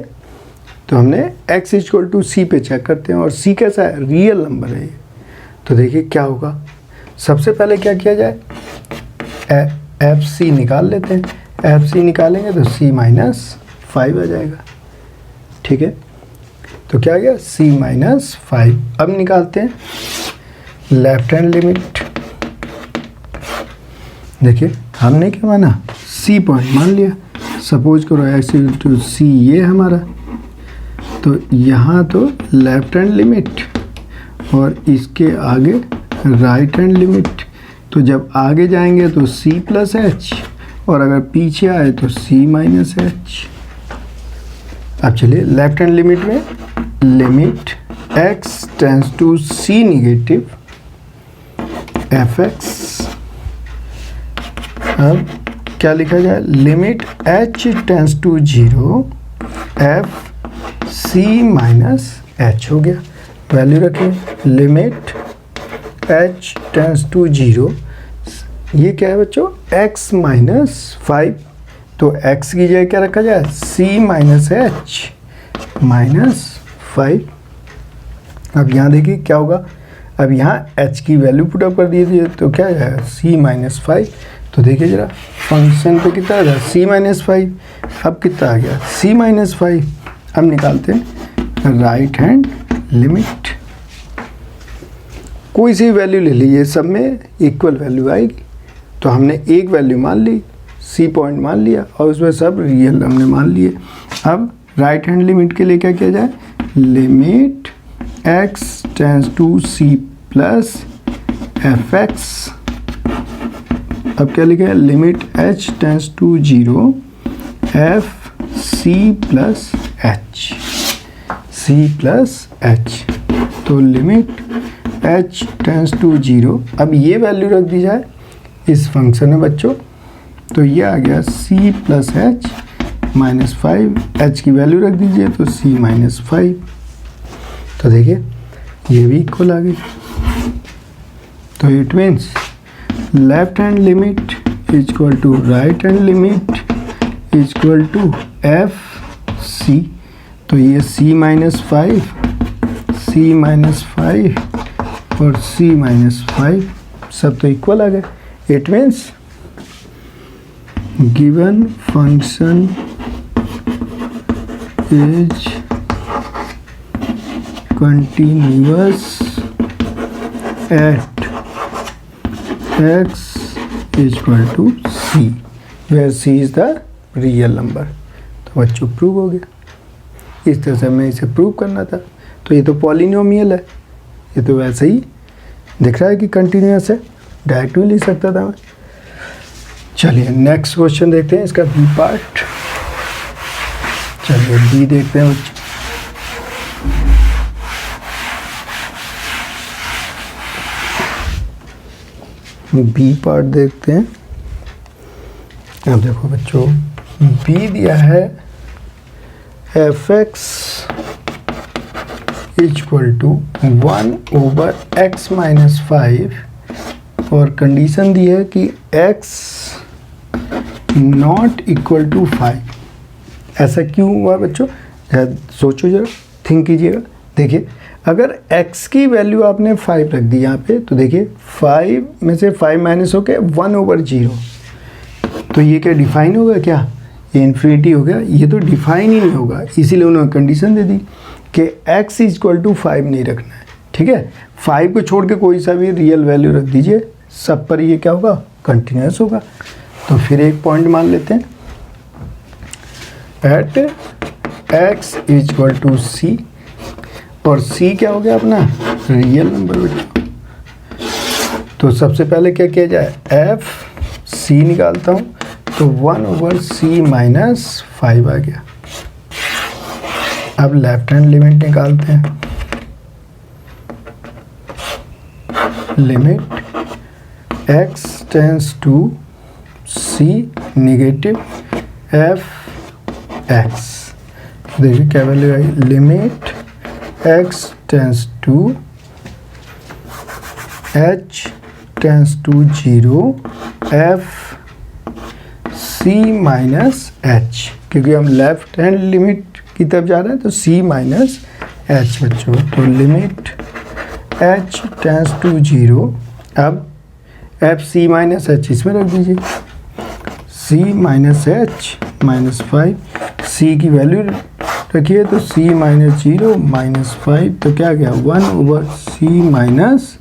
तो हमने x = c पे चेक करते हैं और c कैसा है, रियल नंबर है ये। तो देखिए क्या होगा, सबसे पहले क्या किया जाए, fc निकाल लेते हैं। fc निकालेंगे तो c - 5 आ जाएगा। ठीक है, तो क्या आ गया c - 5। अब निकालते हैं लेफ्ट हैंड लिमिट। देखिए हमने क्या माना, c पॉइंट मान लिया। सपोज करो x = c ये हमारा, तो यहाँ तो लेफ्ट हैंड लिमिट और इसके आगे राइट हैंड लिमिट। तो जब आगे जाएंगे तो c + h और अगर पीछे आए तो c - h। अब चलिए लेफ्ट हैंड लिमिट में limit x → c negative fx। अब क्या लिखा जाए, limit h → 0 f c - h हो गया। वैल्यू रखें लिमिट h → 0, ये क्या है बच्चों x - 5। तो x की जगह क्या रखा जाए, c - h -5। अब यहाँ देखिए क्या होगा, अब यहाँ h की वैल्यू पुट अप कर दीजिए तो क्या है c - 5। तो देखिए जरा फंक्शन पे कितना आ गया c - 5। अब कितना आ गया c - 5। अब निकालते हैं राइट हैंड लिमिट। कोई सी वैल्यू ले लीजिए, सब में इक्वल वैल्यू आएगी। तो हमने एक वैल्यू मान ली, c पॉइंट मान लिया और उसमें सब रियल हमने मान लिए। अब राइट हैंड लिमिट के लिए क्या किया जाए, लिमिट x → c + fx। अब क्या लिखा है, limit h → 0 f c + h। तो लिमिट h → 0। अब ये वैल्यू रख दी जाए इस फंक्शन में बच्चों, तो ये आ गया c + h -5। h की वैल्यू रख दीजिए तो c - 5। तो देखिए ये भी इक्वल आ गई। तो it means left hand limit = right hand limit = fc। तो ये c - 5 और c - 5 सब तो इक्वल आ गए। It means given function is continuous at x = c where c is the real number. तो बच्चों प्रूव हो गया। इस तरह से हमें इसे प्रूव करना था। तो ये तो पॉलिनोमियल है, ये तो वैसे ही दिख रहा है कि कंटिन्यूअस है, डायरेक्ट भी लिख सकता था मैं। चलिए नेक्स्ट क्वेश्चन देखते हैं, इसका बी पार्ट। चलिए बी देखते हैं बच्चों। बी पार्ट देखते हैं। अब देखो बच्चों बी दिया है fx = 1/x - 5 और कंडीशन दी है कि x ≠ 5। ऐसा क्यों हुआ बच्चों, सोचो जरा, थिंक कीजिएगा। देखिए अगर x की वैल्यू आपने 5 रख दी यहाँ पे, तो देखिए 5 में से 5 माइनस हो के 1/0। तो ये क्या डिफाइन होगा क्या, ये इन्फिनिटी हो गया, ये तो डिफाइन ही नहीं होगा, इसीलिए उन्होंने कंडीशन दे दी कि x इक्वल टू 5 नहीं रखना है, ठीक है। 5 को छोड़ के कोई सा भी रियल वैल्यू रख दीजिए, सब पर ये क्या होगा, कंटिन्यूस होगा। तो फिर एक पॉइंट मान लेते हैं, at x equal to c, और c क्या हो गया अपना, रियल नंबर बेटा। तो सबसे पहले क्या किया जाए, f c निकालता हूँ, तो 1/c माइनस 5 आ गया। अब लेफ्ट हैंड लिमिट निकालते हैं, limit x tends to c negative f x, देखिए क्या वैल्यू आई, limit x tends to h tends to 0 f c minus h, क्योंकि हम लेफ्ट हैंड लिमिट की तरफ जा रहे हैं तो c माइनस h बच्चों। तो लिमिट h टेंस टू 0, अब f c माइनस h इसमें रख दीजिए, c minus h minus 5, c की वैल्यू रखिए तो c माइनस 0 माइनस 5, तो क्या गया 1/c माइनस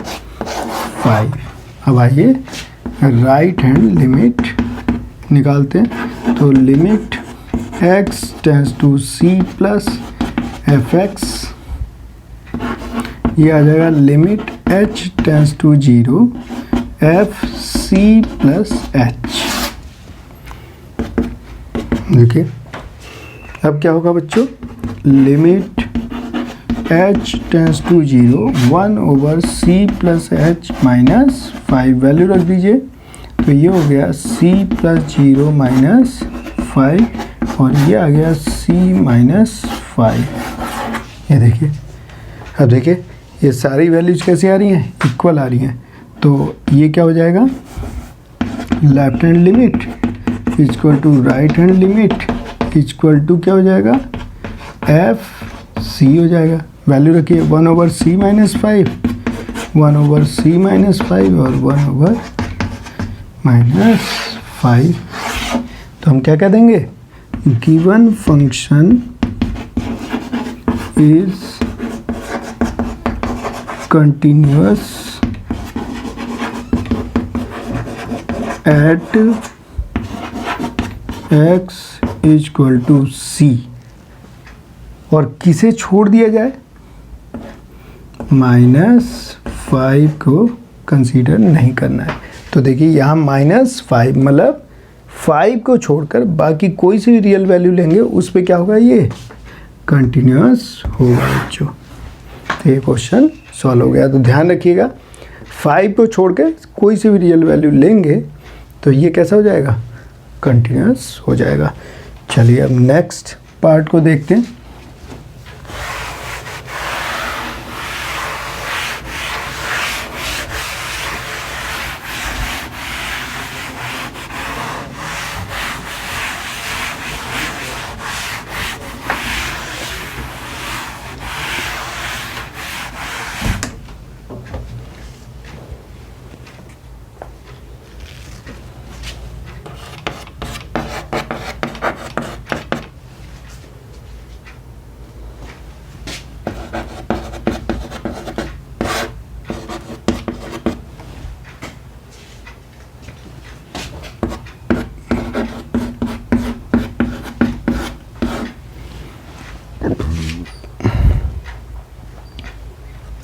5। अब आइए राइट हैंड लिमिट निकालते हैं, तो limit x tends to c plus fx, ये आ जाएगा limit h tends to 0 f c plus h। देखिए अब क्या होगा बच्चों, limit h tends to 0 1/c plus h minus 5, value रख दीजिए, तो ये हो गया c प्लस 0 माइनस 5, और ये आ गया c माइनस 5। ये देखिए, अब देखिए ये सारी वैल्यूज कैसे आ रही हैं, इक्वल आ रही हैं, तो ये क्या हो जाएगा, left hand limit equal to right hand limit equal to क्या हो जाएगा, f c हो जाएगा, वैल्यू रखिए 1/c माइनस 5, 1/c माइनस 5 और 1/- 5। तो हम क्या कह देंगे, given function is continuous at x equal to c, और किसे छोड़ दिया जाए, -5 को कंसीडर नहीं करना है। तो देखिए यहाँ -5 मतलब 5 को छोड़कर बाकी कोई सी भी रियल वैल्यू लेंगे उस पे क्या होगा, ये कंटिन्यूअस होगा बच्चों। तो ये क्वेश्चन सॉल्व हो गया। तो ध्यान रखिएगा 5 को छोड़ के कोई सी भी रियल वैल्यू लेंगे तो ये कैसा हो जाएगा, कंटिन्यूअस हो जाएगा। चलिए अब नेक्स्ट पार्ट को देखते हैं।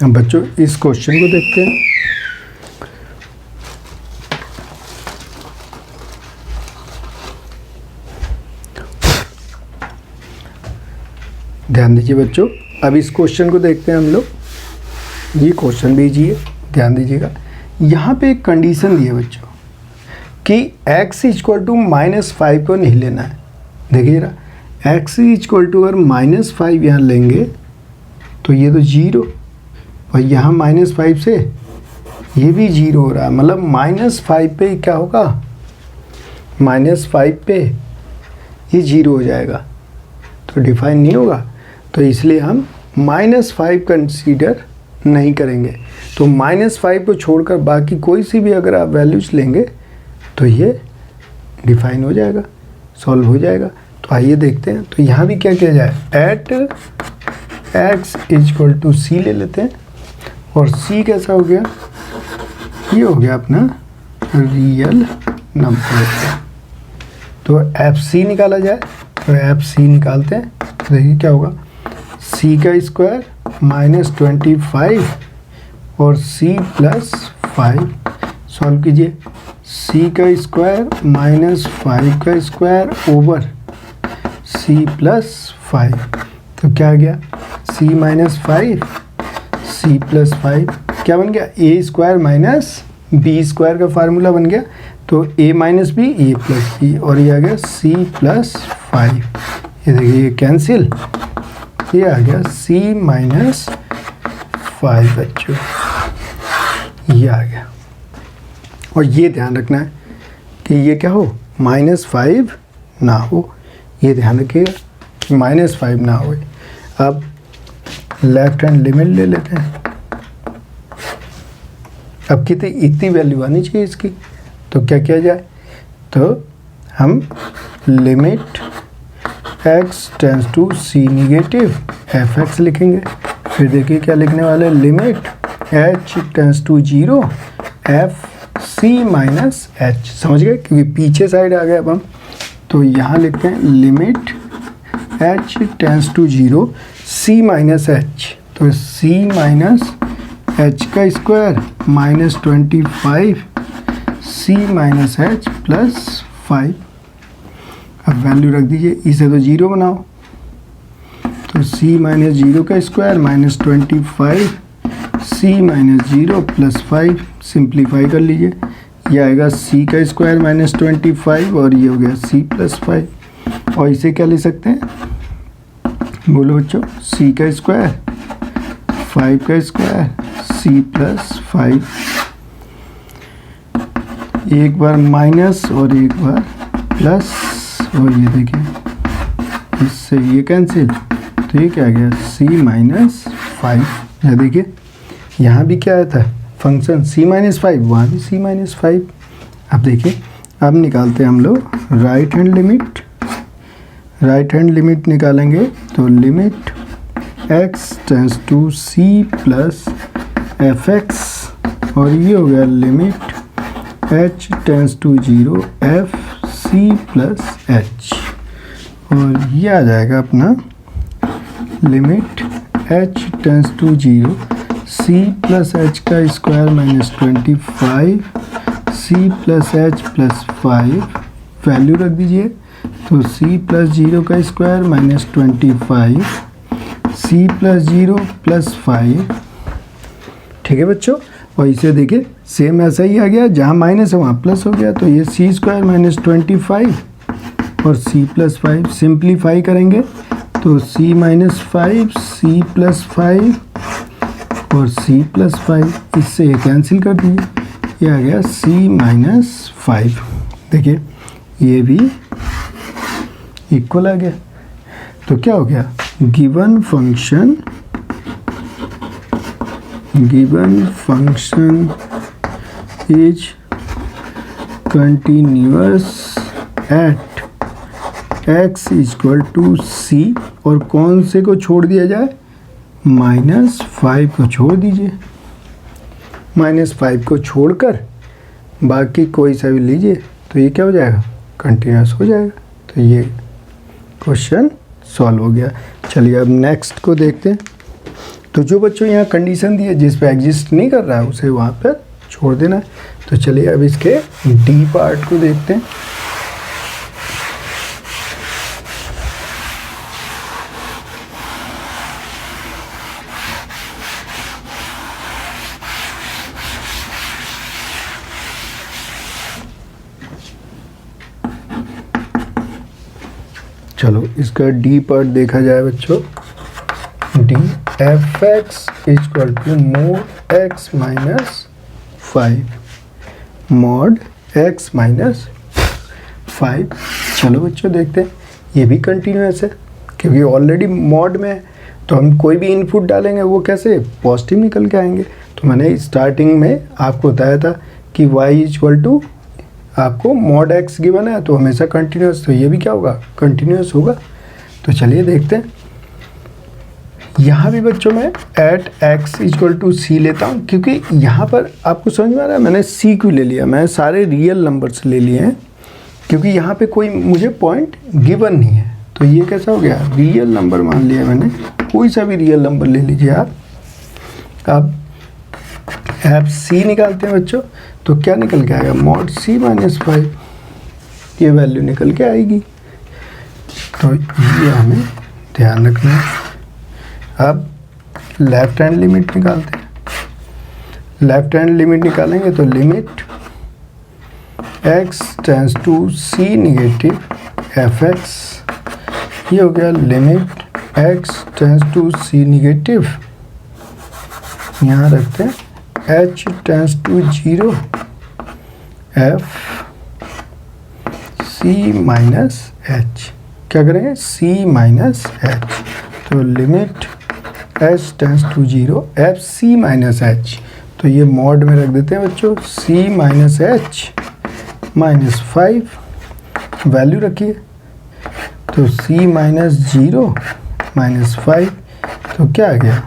अब बच्चों इस क्वेश्चन को देखते हैं। ध्यान दीजिए बच्चों, अब इस क्वेश्चन को देखते हैं हम लोग। ये क्वेश्चन दीजिए, ध्यान दीजिएगा। यहाँ पे एक कंडीशन दी है बच्चों कि x इक्वल टू -5 को नहीं लेना है। देखिए ना, x इक्वल टू अगर -5 यहाँ लेंगे तो ये तो 0, और यहाँ -5 से ये भी 0 हो रहा है, मतलब -5 पे क्या होगा, -5 पे ये 0 हो जाएगा, तो डिफाइन नहीं होगा। तो इसलिए हम -5 कंसीडर नहीं करेंगे। तो -5 को छोड़कर बाकी कोई सी भी अगर आप वैल्यूज लेंगे तो ये डिफाइन हो जाएगा, सॉल्व हो जाएगा। तो आइए देखते हैं। तो यहाँ भी क्या किया जाए, एट x इक्वल टू सी ले लेते हैं, और c कैसा हो गया, ये हो गया अपना रियल नंबर। तो एफ सी निकाला जाए, तो एफ सी निकालते हैं। तो देखिए क्या होगा, c का स्क्वायर माइनस 25 और c प्लस 5, सॉल्व कीजिए। c का स्क्वायर माइनस 5 का स्क्वायर ओवर c प्लस 5, तो क्या आ गया, c माइनस 5 c प्लस 5 क्या बन गया, a square minus b square का फार्मूला बन गया। तो a minus b a plus b, और ये आ गया c प्लस 5। ये देखिए ये कैंसिल, ये आ गया c माइनस 5 बच्चों, ये आ गया। और ये ध्यान रखना है कि ये क्या हो, -5 ना हो, ये ध्यान रखिएगा कि -5 ना हो। अब लेफ्ट हैंड लिमिट ले लेते हैं। अब कितनी इतनी वैल्यू आनी चाहिए इसकी, तो क्या किया जाए, तो हम limit x tends to c negative fx लिखेंगे। फिर देखिए क्या लिखने वाले, limit h tends to 0 f c minus h, समझ गए, क्योंकि पीछे साइड आ गए अब हम। तो यहाँ लिखते हैं limit h tends to 0 c minus h, तो c माइनस h का square minus 25 c minus h plus 5। अब वैल्यू रख दीजिए, इसे तो 0 बनाओ, तो c माइनस 0 का square minus 25 c minus 0 plus 5, simplify कर लीजिए। ये आएगा c का स्क्वायर माइनस 25 और ये हो गया c प्लस 5। और इसे क्या ले सकते हैं, बोलो बच्चों, c का स्क्वायर 5 का स्क्वायर c प्लस 5, एक बार माइनस और एक बार प्लस, और ये देखिए इससे ये कैंसिल, तो ये क्या आ गया, c माइनस 5। या देखिए यहाँ भी क्या आया था फंक्शन c माइनस 5, वहाँ भी c माइनस 5। अब देखिए, अब निकालते हैं हम लोग right hand limit. Right hand limit निकालेंगे तो limit x tends to c plus fx, और ये हो गया limit h tends to 0 f c plus h, और ये आ जाएगा अपना limit h tends to 0 c plus h का square minus 25 c plus h plus 5, value रख दीजिए। तो c प्लस 0 का square minus 25 c plus 0 plus 5, ठीक है बच्चों। और इसे देखिए सेम ऐसा ही आ गया, जहाँ माइनस है वहाँ प्लस हो गया, तो ये c स्क्वायर माइनस 25 और c प्लस 5, सिंप्लीफाई करेंगे तो c माइनस 5 c प्लस 5 और c प्लस 5, इससे ये कैंसिल कर दीजिए, ये आ गया c माइनस 5। देखिए ये भी इक्वल आ गया। तो क्या हो गया, given function is continuous at x equal to c, और कौन से को छोड़ दिया जाए, -5 को छोड़ दीजिए। -5 को छोड़कर बाकी कोई सा भी लीजिए, तो ये क्या हो जाएगा, कंटिन्यूअस हो जाएगा। तो ये क्वेश्चन सॉल्व हो गया। चलिए अब नेक्स्ट को देखते हैं। तो जो बच्चों यहाँ कंडीशन दी है जिस पे एग्जिस्ट नहीं कर रहा है उसे वहाँ पर छोड़ देना है। तो चलिए अब इसके डी पार्ट को देखते हैं। चलो इसका डी पार्ट देखा जाए बच्चों। D f x equal to mod x minus 5, mod x minus 5। चलो बच्चों देखते हैं, ये भी कंटिन्यूअस है क्योंकि ऑलरेडी मॉड में है, तो हम कोई भी इनपुट डालेंगे वो कैसे पॉजिटिव निकल के आएंगे। तो मैंने स्टार्टिंग में आपको बताया था कि y इक्वल टू आपको मॉड एक्स गिवन है तो हमेशा कंटिन्यूस, तो ये भी क्या होगा, कंटिन्यूस होगा। तो चलिए देखते हैं। यहाँ भी बच्चों मैं एट एक्स इक्वल टू सी लेता हूँ, क्योंकि यहाँ पर आपको समझ में आ रहा है मैंने सी क्यों ले लिया, मैं सारे रियल नंबर्स ले लिए हैं, क्योंकि यहाँ पे कोई मुझे पॉइंट गिवन नहीं है। तो ये कैसा हो गया, रियल नंबर मान लिया मैंने, कोई सा भी रियल नंबर ले लीजिए आप। अब एफ सी निकालते हैं बच्चों, तो क्या निकल के आएगा, मॉड सी माइनस 5, ये वैल्यू निकल के आएगी। तो ये हमें ध्यान रखना है। अब लेफ्ट हैंड लिमिट निकालते हैं। लेफ्ट हैंड लिमिट निकालेंगे तो limit x tends to c negative f x, ये हो गया limit x tends to c negative, यहाँ रखते हैं h tends to 0 f c minus h, क्या करेंगे c माइनस h, तो limit h tends to 0 f c minus h, तो ये मॉड में रख देते हैं बच्चों, c minus h minus 5, value रखिए, तो c माइनस 0 माइनस 5, तो क्या आ गया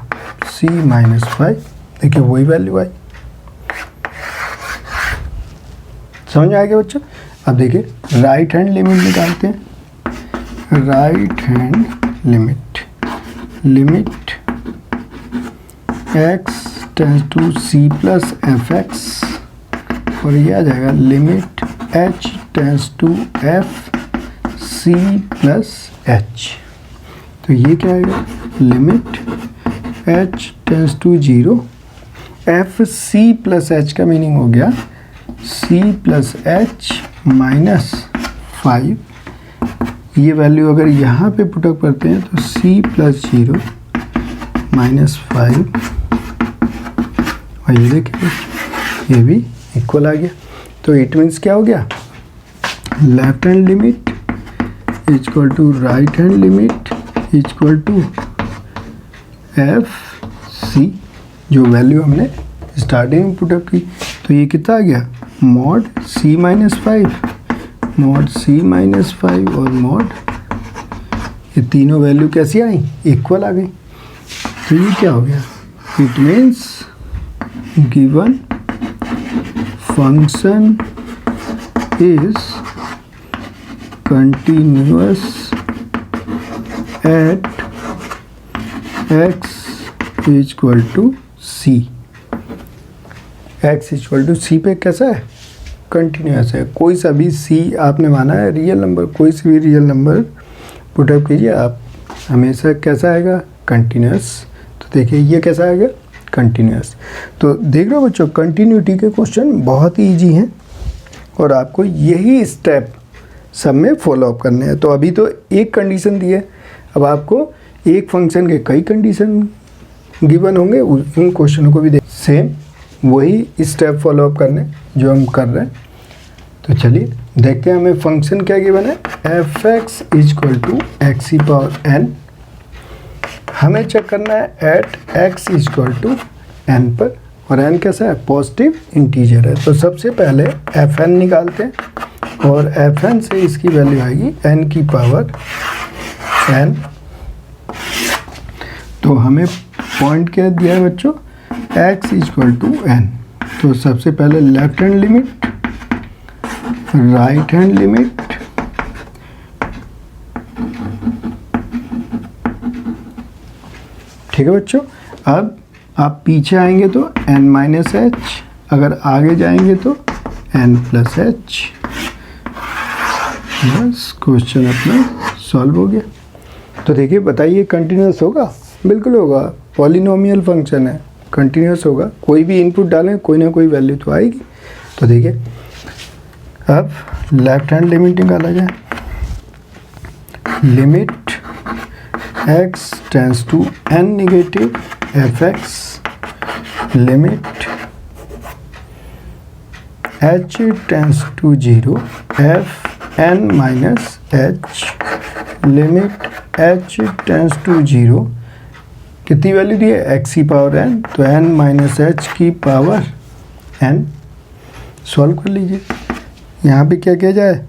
c माइनस 5, देखिए वही वैल्यू आई। समझ में आ गया बच्चों। अब देखिए राइट हैंड लिमिट निकालते हैं। Right hand limit, limit x tends to c plus f x, और ये आ जाएगा limit h tends to f c plus h, तो ये क्या आएगा, limit h tends to 0 f c plus h का मीनिंग हो गया c प्लस h माइनस 5, ये वैल्यू अगर यहाँ पे पुटअप करते हैं तो c प्लस 0 माइनस 5, और ये देखिए ये भी इक्वल आ गया। तो इट मीन्स क्या हो गया, left hand limit equal to right hand limit equal to f c, जो वैल्यू हमने स्टार्टिंग में पुटअप की, तो ये कितना आ गया, mod c minus 5, mod c minus 5 और मॉड, ये तीनों वैल्यू कैसी आई, इक्वल आ गई। तो ये क्या हो गया, it means given function is continuous at x equal to c, x equal to c पे कैसा है, कंटिन्यूस है। कोई सा भी c आपने माना है रियल नंबर, कोई सा भी रियल नंबर पुटअप कीजिए आप, हमेशा कैसा आएगा, कंटिन्यूस। तो देखिए ये कैसा आएगा, कंटिन्यूस। तो देख रहे हो बच्चों, कंटिन्यूटी के क्वेश्चन बहुत ही ईजी हैं और आपको यही स्टेप सब में फॉलो अप करने हैं। तो अभी तो एक कंडीशन दी है, अब आपको एक फंक्शन के कई कंडीशन गिवन होंगे, उन क्वेश्चनों को भी देख, सेम वही स्टेप फॉलो अप करने जो हम कर रहे हैं। तो चलिए देखते हैं हमें फंक्शन क्या गिवन है, f x equal to x e power n, हमें चेक करना है at x equal to n पर, और n कैसा है, पॉजिटिव इंटीजर है। तो सबसे पहले fn निकालते हैं और fn से इसकी वैल्यू आएगी n की पावर n। तो हमें पॉइंट क्या दिया है बच्चों, x इक्वल टू n। तो सबसे पहले left hand limit, right hand limit, ठीक है बच्चों। अब आप पीछे आएंगे तो n माइनस एच, अगर आगे जाएंगे तो n प्लस एच, बस क्वेश्चन अपना सॉल्व हो गया। तो देखिए बताइए कंटिन्यूस होगा, बिल्कुल होगा, पॉलिनोमियल फंक्शन है, कंटिन्यूस होगा, कोई भी इनपुट डालें कोई ना कोई वैल्यू तो आएगी। तो देखिए अब लेफ्ट हैंड लिमिट निकाला जाए, limit x tends to n negative f x, limit h tends to 0 f n minus h, limit h tends to 0, कितनी वैल्यू दी है, x की पावर n, तो n माइनस एच की पावर n। सॉल्व कर लीजिए, यहाँ पे क्या किया जाए,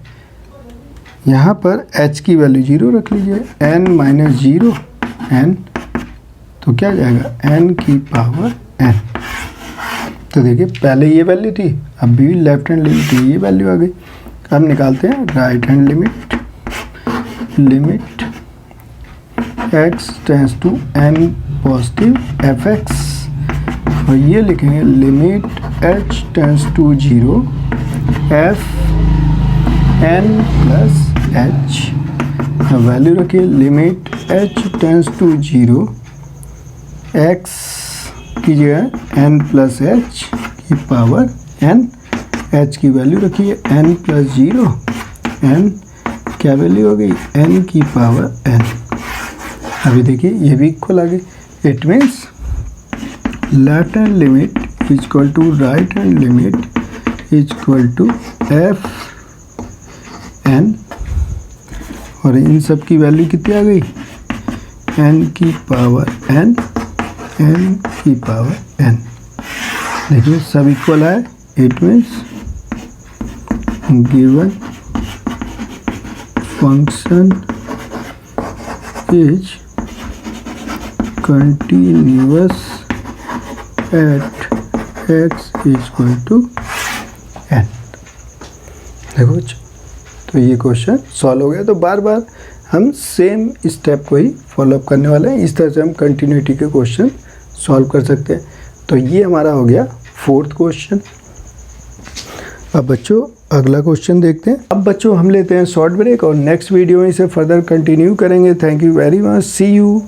यहाँ पर h की वैल्यू 0 रख लीजिए, n माइनस 0 n, तो क्या जाएगा n की पावर n। तो देखिए पहले ये वैल्यू थी, अब भी लेफ्ट हैंड लिमिट थी, ये वैल्यू आ गई। अब निकालते हैं right hand limit, limit x tends to n positive fx, और ये लिखेंगे limit h tends to 0 f n plus h। Value रखिए limit h tends to 0 x की जगह n प्लस h की पावर n, h की वैल्यू रखिए n plus 0 n, क्या वैल्यू हो गई n की पावर n। अभी देखिए ये भी इक्वल आ गई, it means left hand limit is equal to right hand limit is equal to f n, और इन सब की वैल्यू कितनी आ गई n की पावर n, n की पावर n। देखिए सब इक्वल है, it means given function is continuous at x equal to n। देखो तो ये क्वेश्चन सॉल्व हो गया। तो बार बार हम सेम स्टेप को ही फॉलोअप करने वाले हैं, इस तरह से हम कंटिन्यूटी के क्वेश्चन सॉल्व कर सकते हैं। तो ये हमारा हो गया 4th क्वेश्चन। अब बच्चों अगला क्वेश्चन देखते हैं। अब बच्चों हम लेते हैं शॉर्ट ब्रेक और नेक्स्ट वीडियो में इसे फर्दर कंटिन्यू करेंगे। Thank you very much, see you.